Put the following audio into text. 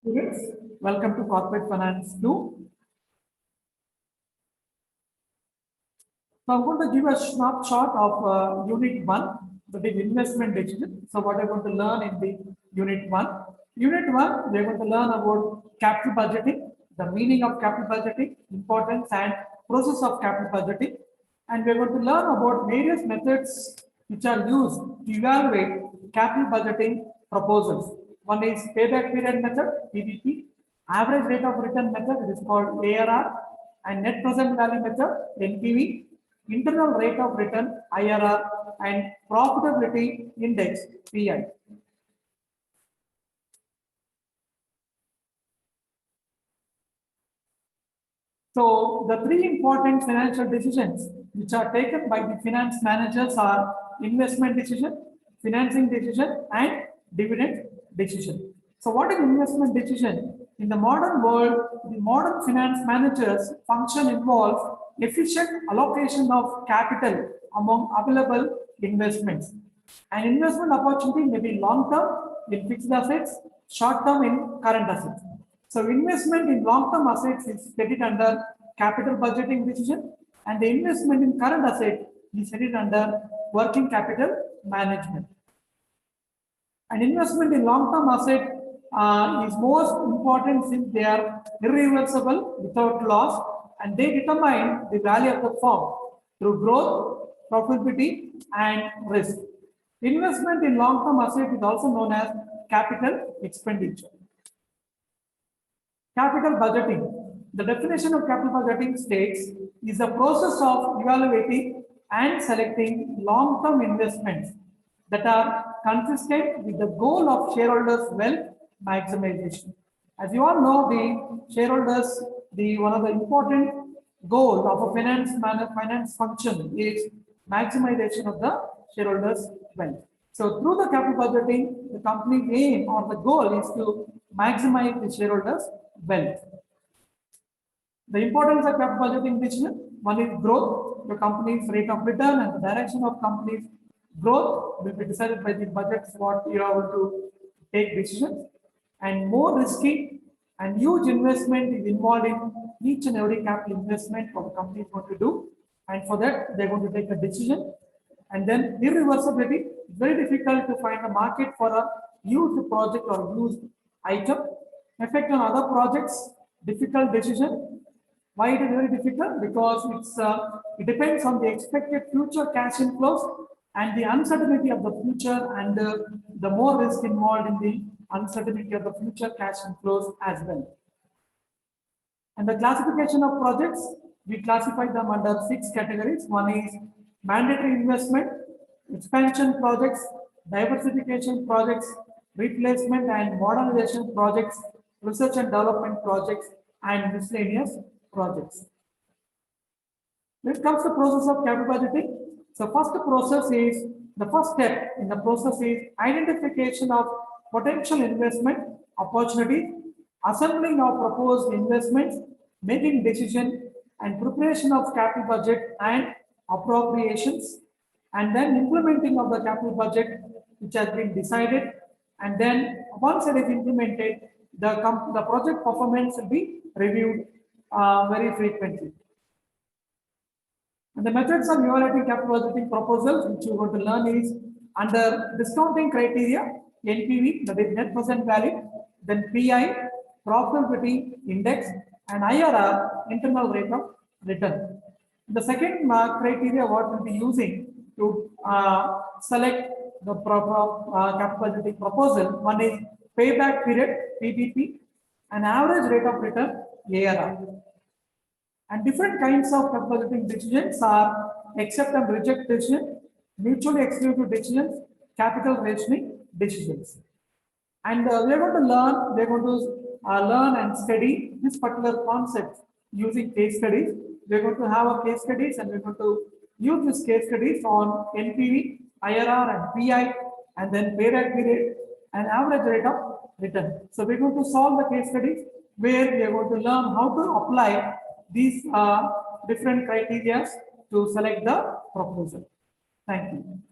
Students, welcome to Corporate Finance 2. So I'm going to give a snapshot of Unit 1, that is investment decision. So what I'm going to learn in the Unit 1. Unit 1, we're going to learn about capital budgeting, the meaning of capital budgeting, importance and process of capital budgeting. And we're going to learn about various methods which are used to evaluate capital budgeting proposals. One is payback period method, PPP, average rate of return method, it is called ARR, and net present value method, NPV, internal rate of return, IRR, and profitability index, PI. So the three important financial decisions which are taken by the finance managers are investment decision, financing decision, and dividend decision. So what is investment decision? In the modern world, the modern finance managers function involves efficient allocation of capital among available investments. An investment opportunity may be long-term in fixed assets, short-term in current assets. So investment in long-term assets is headed under capital budgeting decision, and the investment in current asset is headed under working capital management. An investment in long-term asset is most important since they are irreversible without loss, and they determine the value of the firm through growth, profitability, and risk. Investment in long-term asset is also known as capital expenditure. Capital budgeting. The definition of capital budgeting states is the process of evaluating and selecting long-term investments that are consistent with the goal of shareholders' wealth maximization. As you all know, the shareholders, one of the important goals of a finance function is maximization of the shareholders' wealth. So through the capital budgeting, the company's aim or the goal is to maximize the shareholders' wealth. The importance of capital budgeting decision: one is growth, the company's rate of return and the direction of company's growth will be decided by the budgets what you are able to take decisions. And more risky and huge investment is involved in each and every capital investment what the company is going to do, and for that they're going to take a decision. And then irreversibility, very difficult to find a market for a used project or used item. Effect on other projects, difficult decision. Why it is very difficult? Because it depends on the expected future cash inflows and the uncertainty of the future, and the more risk involved in the uncertainty of the future cash inflows as well. And the classification of projects, we classify them under 6 categories. One is mandatory investment, expansion projects, diversification projects, replacement and modernization projects, research and development projects, and miscellaneous projects. When it comes to process of capital budgeting, so the first step in the process is identification of potential investment opportunities, assembling of proposed investments, making decision and preparation of capital budget and appropriations, and then implementing of the capital budget which has been decided. And then once it is implemented, the project performance will be reviewed very frequently. And the methods of evaluating capital budgeting proposals which you are going to learn is under discounting criteria, NPV, that is net present value, then PI, profitability index, and IRR, internal rate of return. The second criteria what we'll be using to select the capital budgeting proposal, one is payback period, PPP, and average rate of return, ARR. And different kinds of capital budgeting decisions are accept and reject decision, mutually exclusive decisions, capital rationing decisions. And we're going to learn and study this particular concept using case studies. We're going to have a case studies, and we're going to use this case studies on NPV, IRR, and PI, and then payback period and average rate of return. So we're going to solve the case studies where we are going to learn how to apply these different criteria to select the proposal. Thank you.